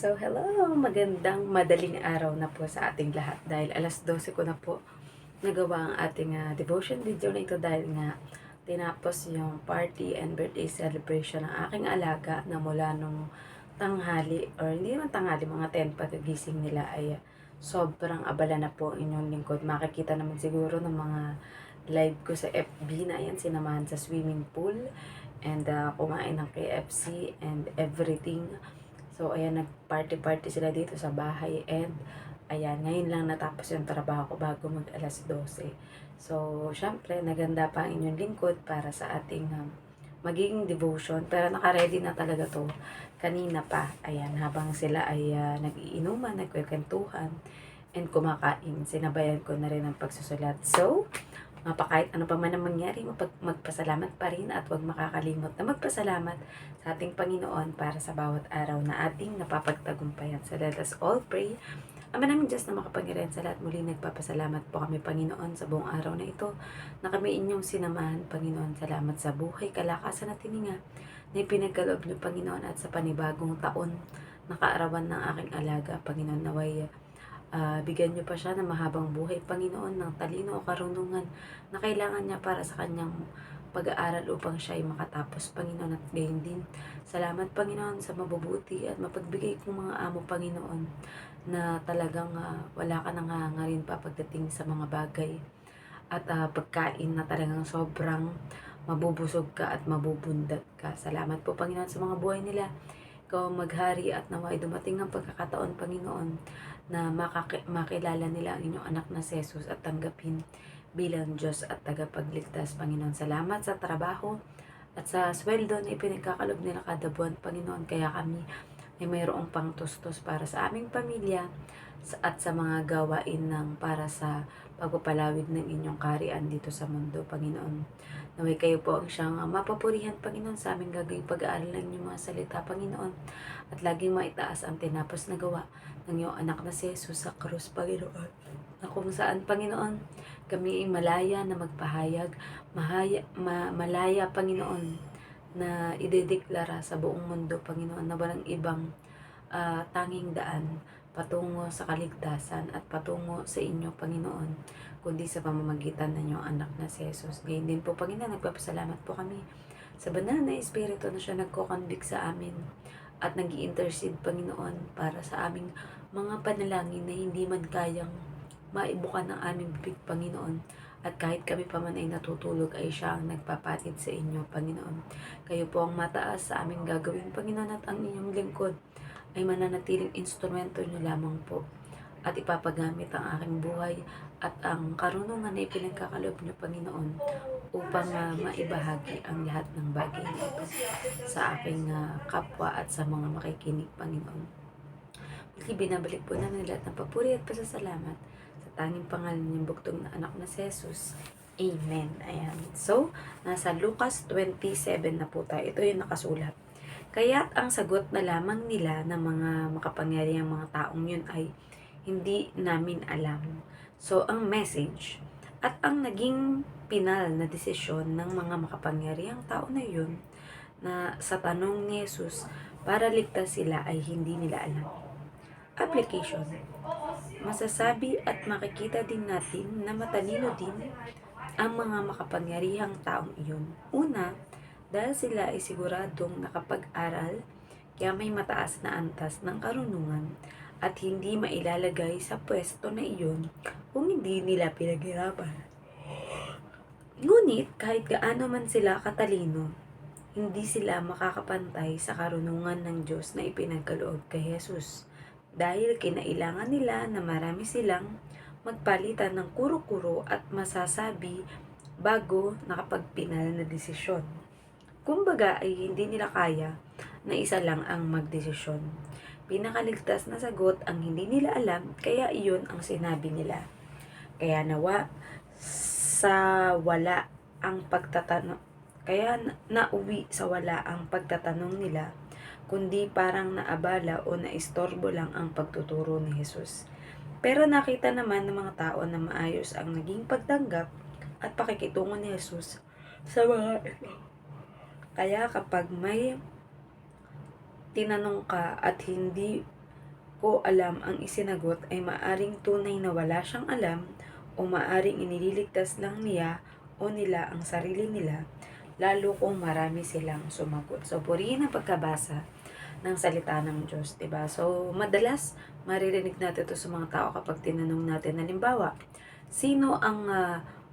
So, hello! Magandang madaling araw na po sa ating lahat dahil alas 12 ko na po nagawa ang ating devotion video na ito dahil nga tinapos yung party and birthday celebration ng aking alaga na mula nung tanghali or hindi naman tanghali, mga 10 pagkagising nila ay sobrang abala na po inyong lingkod. Makikita naman siguro ng mga live ko sa FB na yan, sinamahan sa swimming pool and kumain ng KFC and everything. So, ayan, nag-party-party sila dito sa bahay and ayan, ngayon lang natapos yung trabaho ko bago mag alas 12. So, syempre, naganda pa ang inyong lingkod para sa ating magiging devotion. Pero naka-ready na talaga to kanina pa. Ayan, habang sila ay nag-iinuman, nagkwentuhan, and kumakain. Sinabayan ko na rin ang pagsusulat. So, kahit ano pa man ang mangyari, magpasalamat pa rin at huwag makakalimot na magpasalamat sa ating Panginoon para sa bawat araw na ating napapagtagumpayan. So let us all pray. Ama namin Diyos na makapangyarihan sa lahat, muli nagpapasalamat po kami Panginoon sa buong araw na ito na kami inyong sinamahan Panginoon. Salamat sa buhay, kalakasan at hininga na ipinagkaloob niyo Panginoon at sa panibagong taon na kaarawan ng aking alaga Panginoon. Naway bigyan niyo pa siya ng mahabang buhay, Panginoon, ng talino o karunungan na kailangan niya para sa kanyang pag-aaral upang siya ay makatapos, Panginoon, at gayon din. Salamat, Panginoon, sa mabubuti at mapagbigay kong mga amo, Panginoon, na talagang wala ka nang hangarin pa pagdating sa mga bagay at pagkain na talagang sobrang mabubusog ka at mabubundat ka. Salamat po, Panginoon, sa mga buhay nila. Ikaw ang maghari at naway dumating ang pagkakataon, Panginoon, na makilala nila ang inyong anak na si Jesus at tanggapin bilang Diyos at tagapagligtas, Panginoon. Salamat sa trabaho at sa sweldo na ipinagkakalob nila kada buwan, Panginoon. Kaya kami ay mayroong pangtustos para sa aming pamilya at sa mga gawain ng para sa pagpapalawig ng inyong kaharian dito sa mundo, Panginoon. Naway kayo po ang siyang mapapurihan, Panginoon, sa aming gagawing pag-aaral ng inyong mga salita, Panginoon. At laging maitaas ang tinapos na gawa ng iyong anak na si Jesus sa krus, Panginoon. Na kung saan, Panginoon, kami ay malaya na magpahayag, malaya, Panginoon, na idedeklara sa buong mundo, Panginoon, na walang ibang tanging daan patungo sa kaligtasan at patungo sa inyo, Panginoon, kundi sa pamamagitan ng inyong anak na si Jesus. Ngayon din po, Panginoon, nagpapasalamat po kami sa banal na Espiritu na siya nagko-convict sa amin at nag-i-intercede, Panginoon, para sa aming mga panalangin na hindi man kayang maibukan ng aming bibig, Panginoon. At kahit kami pa man ay natutulog, ay siya ang nagpapatid sa inyo, Panginoon. Kayo po ang mataas sa aming gagawin, Panginoon, at ang inyong lingkod ay mananatiling instrumento nyo lamang po at ipapagamit ang aking buhay at ang karunungan na ipinagkakalob nyo, Panginoon, upang maibahagi ang lahat ng bagay na ito sa aking kapwa at sa mga makikinig, Panginoon. Muli binabalik po namin lahat ng papuri at pasasalamat sa tanging pangalan ng buktong na anak na si Jesus. Amen. Ayan. So, nasa Lucas 27 na po tayo. Ito yung nakasulat. Kaya't ang sagot na lamang nila ng mga makapangyarihang mga taong yun ay hindi namin alam. So, ang message at ang naging pinal na desisyon ng mga makapangyarihang tao na yun na sa tanong ni Jesus para ligtas sila ay hindi nila alam. Application. Masasabi at makikita din natin na matalino din ang mga makapangyarihang taong iyon. Una, dahil sila ay siguradong nakapag-aral, kaya may mataas na antas ng karunungan at hindi mailalagay sa pwesto na iyon kung hindi nila pinaghirapan. Ngunit kahit gaano man sila katalino, hindi sila makakapantay sa karunungan ng Diyos na ipinagkaloob kay Jesus. Dahil kinailangan nila na marami silang magpalitan ng kuro-kuro at masasabi bago nakapagpinal na desisyon. Kumbaga ay hindi nila kaya na isa lang ang magdesisyon. Pinakaligtas na sagot ang hindi nila alam, kaya iyon ang sinabi nila. Kaya nawa sa wala ang pagtatanong, kaya nauwi sa wala ang pagtatanong nila, kundi parang naabala o naistorbo lang ang pagtuturo ni Jesus. Pero nakita naman ng mga tao na maayos ang naging pagtanggap at pakikitungo ni Jesus sa mga ito. Kaya kapag may tinanong ka at hindi ko alam ang isinagot ay maaring tunay na wala siyang alam o maaring inililigtas lang niya o nila ang sarili nila, lalo kung marami silang sumagot. So, purihin ang pagkabasa ng salita ng Diyos, diba? So, madalas, maririnig natin ito sa mga tao kapag tinanong natin, halimbawa, sino ang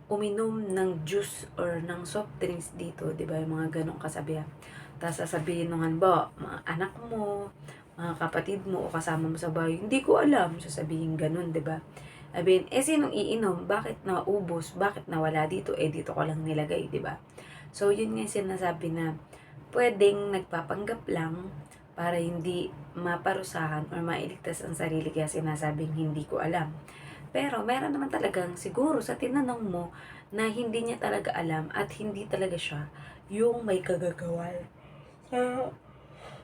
uminom ng juice or ng soft drinks dito, diba? Yung mga ganong kasabihan. Tapos sasabihin nung halimbawa, mga anak mo, mga kapatid mo o kasama mo sa bahay, hindi ko alam, sasabihin ganun, diba? Sabihin, sinong iinom? Bakit naubos? Bakit nawala dito? Dito ko lang nilagay, diba? So, yun nga yung sinasabi na pwedeng nagpapanggap lang para hindi maparusahan or mailigtas ang sarili kaya sinasabing hindi ko alam. Pero meron naman talagang siguro sa tinanong mo na hindi niya talaga alam at hindi talaga siya yung may kagagawan.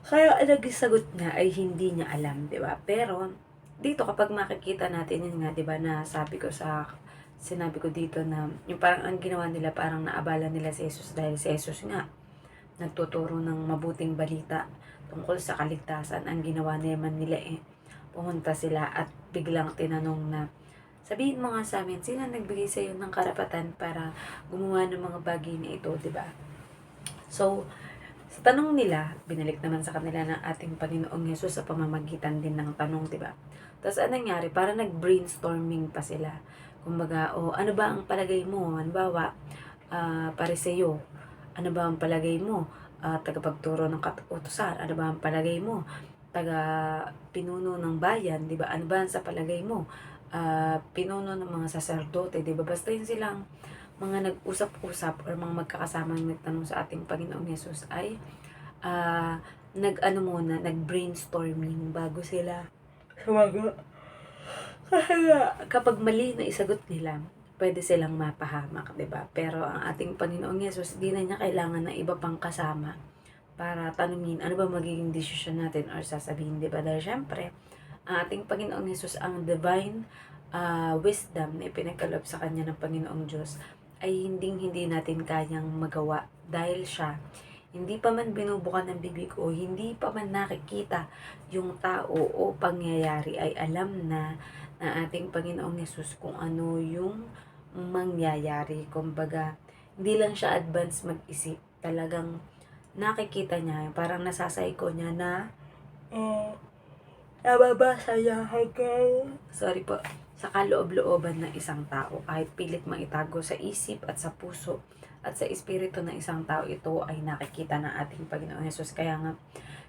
Kaya ang nagsagot niya ay hindi niya alam, di ba? Pero dito kapag makikita natin yun nga, di ba, na sinabi ko dito na yung parang ang ginawa nila parang naabala nila si Jesus dahil si Jesus nga nagtuturo ng mabuting balita tungkol sa kaligtasan. Ang ginawa naman nila pumunta sila at biglang tinanong na, sabihin mo nga sa amin, sino nagbigay sa iyo ng karapatan para gumawa ng mga bagay na ito, di ba? So, sa tanong nila, binalik naman sa kanila ng ating Panginoong Yesus sa pamamagitan din ng tanong, di ba? Tapos anong nangyari? Para nag-brainstorming pa sila. Kumbaga, ano ba ang palagay mo? Halimbawa, Pariseo, ano ba ang palagay mo? Tagapagturo ng kautusan, ano ba ang palagay mo? Pinuno ng bayan, di ba? Ano ba ang sa palagay mo? Pinuno ng mga saserdote, di ba? Basta yun silang mga nag-usap-usap or mga magkakasamang nagtanong sa ating Panginoong Yesus ay nag-brainstorming bago sila sumagot. Kasi kapag mali na isagot nila, pwede silang mapahamak, 'di ba? Pero ang ating Panginoong Yesus, di na niya kailangan ng iba pang kasama para tanungin ano ba magiging desisyon natin or sasabihin, 'di ba? Dahil syempre, ang ating Panginoong Yesus, ang divine wisdom na ipinagkaloob sa kanya ng Panginoong Diyos ay hindi natin kayang magawa dahil siya hindi pa man binubukan ng bibig o hindi pa man nakikita yung tao o pangyayari ay alam na ng ating Panginoong Yesus kung ano yung mangyayari. Kumbaga, hindi lang siya advance mag-isip. Talagang nakikita niya, parang nasasayko niya na nababasa niya hanggang sa kaloob-looban ng isang tao. Kahit pilit mang itago sa isip at sa puso at sa espiritu ng isang tao, ito ay nakikita ng ating Panginoong Yesus. Kaya nga,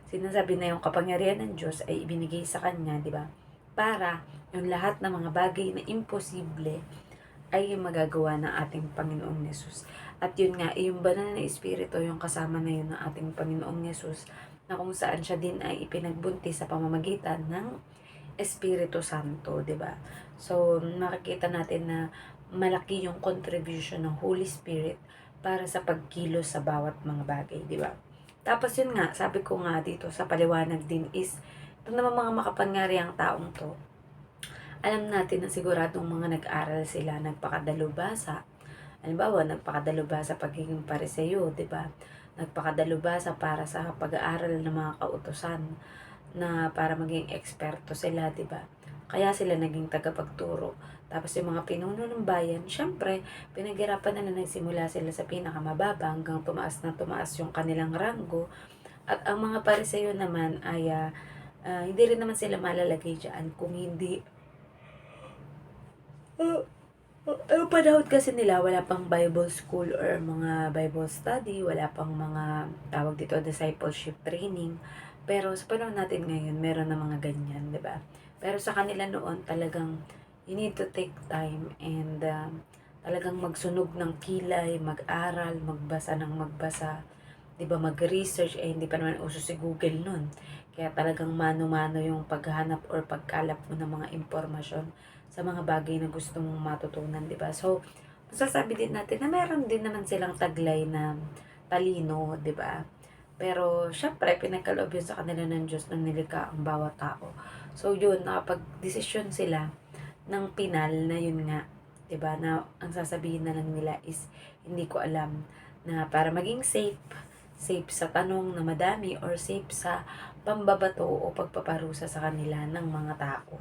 sinasabi na yung kapangyarihan ng Diyos ay ibinigay sa Kanya, di ba? Para yung lahat ng mga bagay na imposible ay magagawa ng ating Panginoong Yesus. At yun nga, yung banal na espiritu, yung kasama na yun ng ating Panginoong Yesus, na kung saan siya din ay ipinagbuntis sa pamamagitan ng Espiritu Santo, di ba? So, makikita natin na malaki yung contribution ng Holy Spirit para sa pagkilos sa bawat mga bagay, di ba? Tapos yun nga, sabi ko nga dito sa paliwanag din is, ito naman mga makapangyarihang taong to, alam natin na siguradong mga nag-aral sila, nagpakadalubhasa. Halimbawa, nagpakadalubhasa pagiging pariseo, di ba? Nagpakadalubhasa para sa pag-aaral ng mga kautusan na para maging eksperto sila, di ba? Kaya sila naging tagapagturo. Tapos yung mga pinuno ng bayan, syempre, pinaghirapan na nagsimula sila sa pinakamababa hanggang tumaas na tumaas yung kanilang ranggo. At ang mga pariseo naman ay hindi rin naman sila malalagay dyan kung hindi ang panahon kasi nila, wala pang Bible school or mga Bible study, wala pang mga tawag dito, discipleship training. Pero sa panahon natin ngayon, meron na mga ganyan, di ba? Pero sa kanila noon, talagang you need to take time and talagang magsunog ng kilay, mag-aral, magbasa ng magbasa, di ba, mag-research, hindi pa naman uso si Google noon. Kaya talagang mano-mano yung paghahanap or pagkalap mo ng mga impormasyon sa mga bagay na gusto mong matutunan, di ba? So, masasabi din natin na meron din naman silang taglay na talino, di ba? Pero, syempre, pinagkaloob yun sa kanila ng Diyos nang nilikha ang bawat tao. So, yun, nakapag-desisyon sila ng pinal na yun nga, di ba, na ang sasabihin na lang nila is, hindi ko alam, na para maging safe sa tanong na madami or safe sa pambabato o pagpaparusa sa kanila ng mga tao.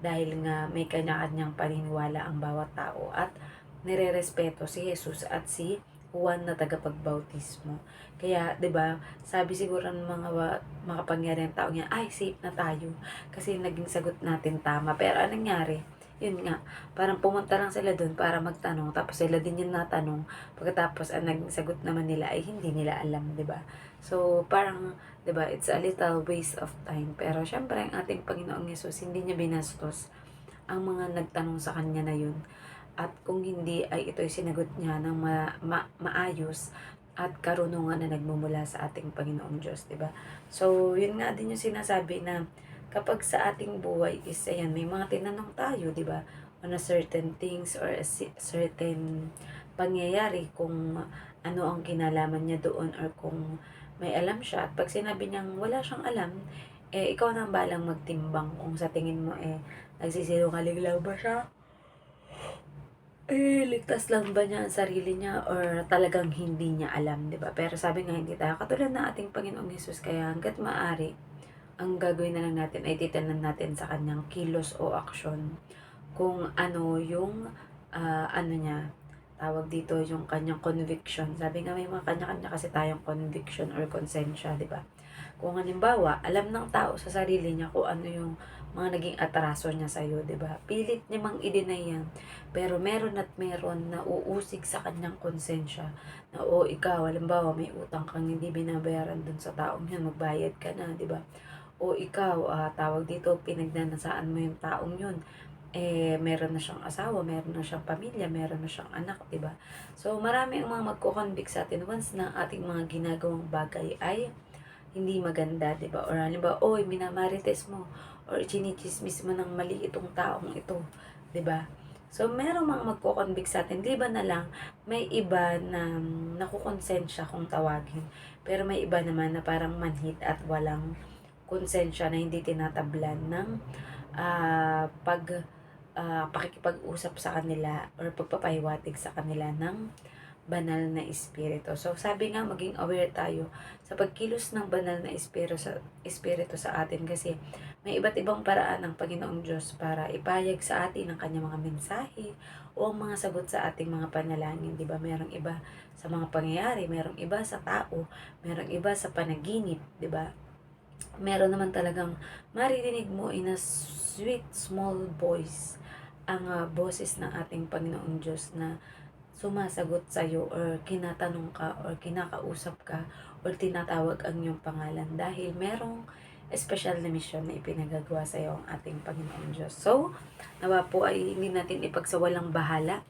Dahil nga may kanya-kanyang paniniwala ang bawat tao at nirerespeto si Jesus at si Juan na tagapagbautismo. Kaya, 'di ba, sabi siguro ng mga makapangyarihang tao niya, ay safe na tayo kasi naging sagot natin tama. Pero anong nangyari? Yun nga, parang pumunta lang sila doon para magtanong, tapos sila din yung natanong, pagkatapos ang naging sagot naman nila ay hindi nila alam, 'di ba? So, parang 'di ba, it's a little waste of time. Pero syempre, ang ating Panginoong Yesus hindi niya binastos ang mga nagtanong sa kanya na yun. At kung hindi ay ito'y sinagot niya ng maayos at karunungan na nagmumula sa ating Panginoong Diyos, 'di ba? So, yun nga din yung sinasabi na kapag sa ating buhay is ayan, may mga tinanong tayo, 'di ba? On a certain things or a certain pangyayari kung ano ang kinalaman niya doon or kung may alam siya. At pag sinabi niyang wala siyang alam, ikaw na ang balang magtimbang kung sa tingin mo nagsisinungaling lang ba siya? Ligtas lang ba niya ang sarili niya or talagang hindi niya alam, 'di ba? Pero sabi nga hindi tayo katulad ng ating Panginoong Hesus, kaya hangga't maaari, ang gagawin na lang natin ay titanan natin sa kanyang kilos o aksyon kung ano yung ano niya, tawag dito, yung kanyang conviction. Sabi nga may mga kanya-kanya kasi tayong conviction or konsensya, 'di ba? Kung halimbawa, alam ng tao sa sarili niya kung ano yung mga naging atraso niya sa'yo, 'di ba? Pilit niya mang i-deny yan. Pero meron at meron na uusig sa kanyang konsensya na ikaw, halimbawa, may utang kang hindi binabayaran dun sa taong yun, magbayad ka na, 'di ba? O ikaw, tawag dito, pinagnanasaan mo yung taong yun, meron na siyang asawa, meron na siyang pamilya, meron na siyang anak, 'di ba? So, marami ang mga magko-convict sa atin once na ating mga ginagawang bagay ay hindi maganda, 'di ba? Or halimbawa, oy, minamarites mo or chinichismis mo ng mali itong taong ito, 'di ba? So, merong mga magko-convict sa atin. Di ba na lang, may iba na nakukonsensya kung tawagin. Pero may iba naman na parang manhid at walang konsensya na hindi tinatablan ng pakikipag-usap sa kanila or pagpapahiwatig sa kanila ng banal na espiritu. So, sabi nga, maging aware tayo sa pagkilos ng banal na espiritu sa atin kasi may iba't ibang paraan ng Panginoong Diyos para ipayag sa atin ang kanyang mga mensahe o ang mga sagot sa ating mga panalangin. Di ba? Merong iba sa mga pangyayari, merong iba sa tao, merong iba sa panaginip, di ba? Meron naman talagang maririnig mo in a sweet small voice ang boses ng ating Panginoong Diyos na sumasagot sa iyo or kinatanong ka or kinakausap ka or tinatawag ang iyong pangalan dahil merong espesyal na misyon na ipinagagawa sa iyo ang ating Panginoong Diyos. So, nawa po ay hindi natin ipagsawalang bahala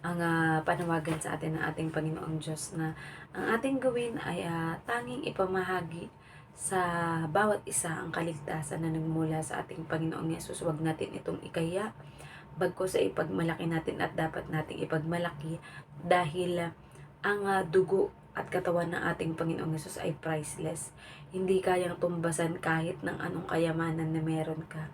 ang panawagan sa atin ng ating Panginoong Diyos na ang ating gawin ay tanging ipamahagi sa bawat isa ang kaligtasan na nagmula sa ating Panginoong Yesus. Huwag natin itong ikaya, bagkus ay ipagmalaki natin at dapat nating ipagmalaki dahil ang dugo at katawan ng ating Panginoong Yesus ay priceless. Hindi kayang tumbasan kahit ng anong kayamanan na meron ka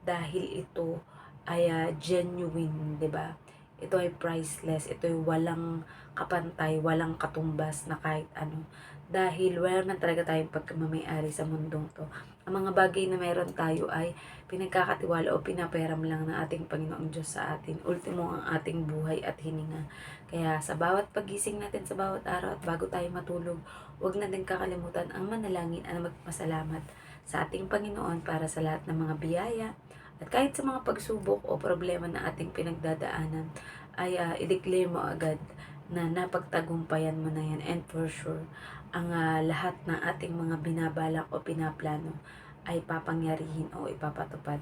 dahil ito ay genuine, 'di ba? Ito ay priceless, ito ay walang kapantay, walang katumbas na kahit ano. Dahil wala na talaga tayong pagkamamayari sa mundong to. Ang mga bagay na meron tayo ay pinagkakatiwala o pinaperam lang ng ating Panginoong Diyos sa atin. Ultimo ang ating buhay at hininga. Kaya sa bawat pagising natin sa bawat araw at bago tayo matulog, huwag natin kakalimutan ang manalangin at magpasalamat sa ating Panginoon para sa lahat ng mga biyaya. At kahit sa mga pagsubok o problema na ating pinagdadaanan, ay i-declare mo agad na napagtagumpayan mo na yan, and for sure ang lahat ng ating mga binabalak o pinaplano ay papangyarihin o ipapatupad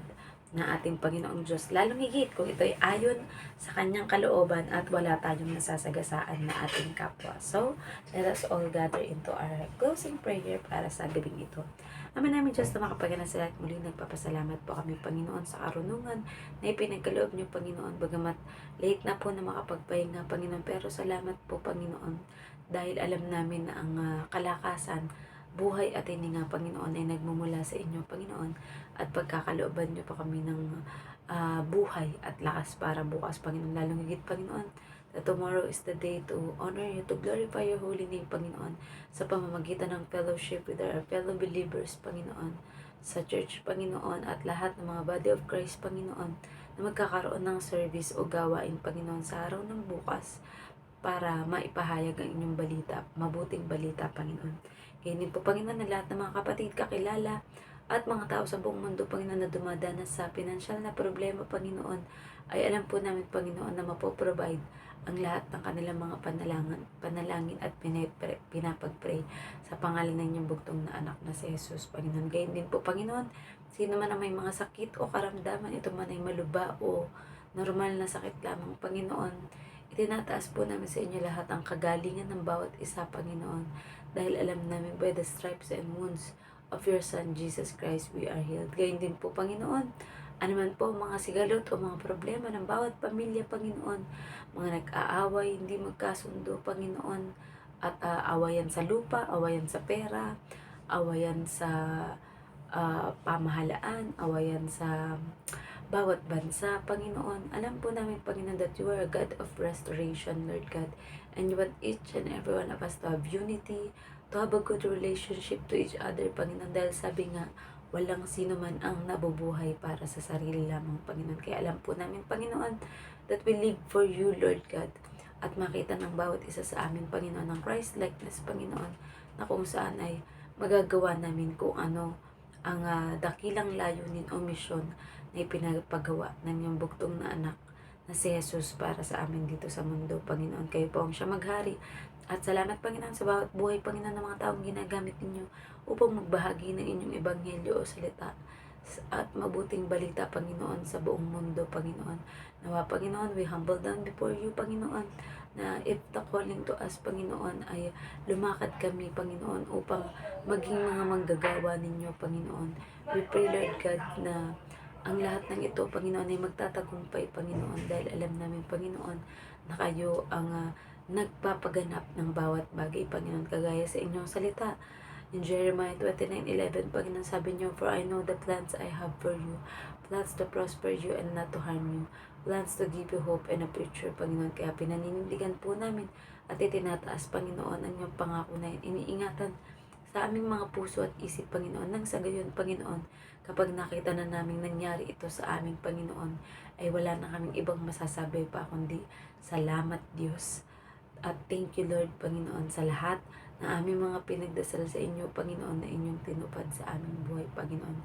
na ating Panginoong Diyos. Lalong higit kung ito ay ayon sa kanyang kalooban at wala tayong nasasagasaan na ating kapwa. So, let us all gather into our closing prayer para sa gabing ito. Ama namin Diyos na makapaganan sa lahat, muli nagpapasalamat po kami Panginoon sa karunungan na ipinagkaloob niyo Panginoon. Bagamat late na po na makapagpahinga Panginoon, pero salamat po Panginoon dahil alam namin na ang kalakasan, buhay at hininga Panginoon ay nagmumula sa inyo Panginoon, at pagkakalooban niyo pa kami ng buhay at lakas para bukas Panginoon. Lalong higit Panginoon, that tomorrow is the day to honor you, to glorify your holy name, Panginoon, sa pamamagitan ng fellowship with our fellow believers, Panginoon, sa church, Panginoon, at lahat ng mga body of Christ, Panginoon, na magkakaroon ng service o gawain, Panginoon, sa araw ng bukas para maipahayag ang inyong balita, mabuting balita, Panginoon. Kaya din po, Panginoon, na lahat ng mga kapatid, kakilala, at mga tao sa buong mundo, Panginoon, na dumadanas sa pinansyal na problema, Panginoon, ay alam po namin, Panginoon, na mapoprovide ang lahat ng kanilang mga panalangin at pinapag-pray sa pangalan ng inyong bugtong na anak na si Jesus, Panginoon. Gayon din po, Panginoon, sino man ang may mga sakit o karamdaman, ito man ay maluba o normal na sakit lamang, Panginoon, itinataas po namin sa inyo lahat ang kagalingan ng bawat isa, Panginoon, dahil alam namin by the stripes and wounds of your Son, Jesus Christ, we are healed. Gayon din po, Panginoon, ano man po mga sigalot o mga problema ng bawat pamilya, Panginoon, mga nag-aaway, hindi magkasundo, Panginoon, at awayan sa lupa, awayan sa pera, awayan sa pamahalaan, awayan sa bawat bansa, Panginoon. Alam po namin, Panginoon, that you are a God of restoration, Lord God, and you want each and every one of us to have unity, to have a good relationship to each other, Panginoon, dahil sabi nga, walang sino man ang nabubuhay para sa sarili lamang, Panginoon. Kaya alam po namin, Panginoon, that we live for you, Lord God, at makita ng bawat isa sa amin, Panginoon, ng Christ-likeness, Panginoon, na kung saan ay magagawa namin kung ano ang dakilang layunin o misyon na ipinagpagawa ng iyong bugtong na anak na si Jesus para sa amin dito sa mundo, Panginoon. Kayo po ang siya maghari. At salamat, Panginoon, sa bawat buhay, Panginoon, ng mga taong ginagamit ninyo upang magbahagi ng inyong ebanghelyo o salita at mabuting balita, Panginoon, sa buong mundo, Panginoon. Nawa, Panginoon, we humble down before you, Panginoon, na if the calling to us, Panginoon, ay lumakad kami, Panginoon, upang maging mga manggagawa ninyo, Panginoon. We pray, Lord God, na ang lahat ng ito, Panginoon, ay magtatagumpay, Panginoon, dahil alam namin, Panginoon, na kayo ang nagpapaganap ng bawat bagay, Panginoon, kagaya sa inyong salita. In Jeremiah 29:11, Panginoon, sabi niyo, for I know the plans I have for you, plans to prosper you and not to harm you, plans to give you hope and a future, Panginoon. Kaya pinaninindigan po namin at itinataas, Panginoon, ang iyong pangako na iniingatan sa aming mga puso at isip, Panginoon. Nang sa gayon, Panginoon, kapag nakita na namin nangyari ito sa aming Panginoon, ay wala na kaming ibang masasabi pa kundi salamat, Diyos. At thank you, Lord, Panginoon, sa lahat na aming mga pinagdasal sa inyo, Panginoon, na inyong tinupad sa aming buhay, Panginoon.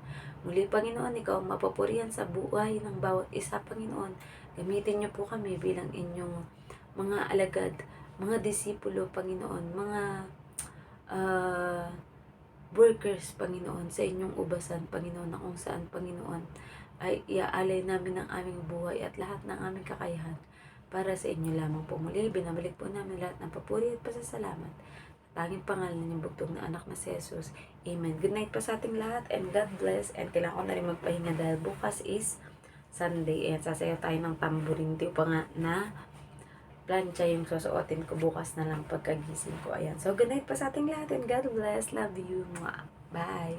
Muli, Panginoon, ikaw ang mapapurihan sa buhay ng bawat isa, Panginoon. Gamitin niyo po kami bilang inyong mga alagad, mga disipulo, Panginoon, mga workers, Panginoon, sa inyong ubasan, Panginoon, na kung saan, Panginoon, ay iaalay namin ang aming buhay at lahat ng aming kakayahan para sa inyo lamang po. Muli, binabalik po namin lahat ng papuri at pasasalamat. Tanging pangalan ng bugtong na anak na si Jesus. Amen. Good night po sa ating lahat and God bless. And kailangan ko na rin magpahinga dahil bukas is Sunday. And sasayaw tayo ng tambourine. Di pa nga na plancha yung susuotin ko bukas na lang pagkagising ko. Ayan. So, good night po sa ating lahat and God bless. Love you. Bye.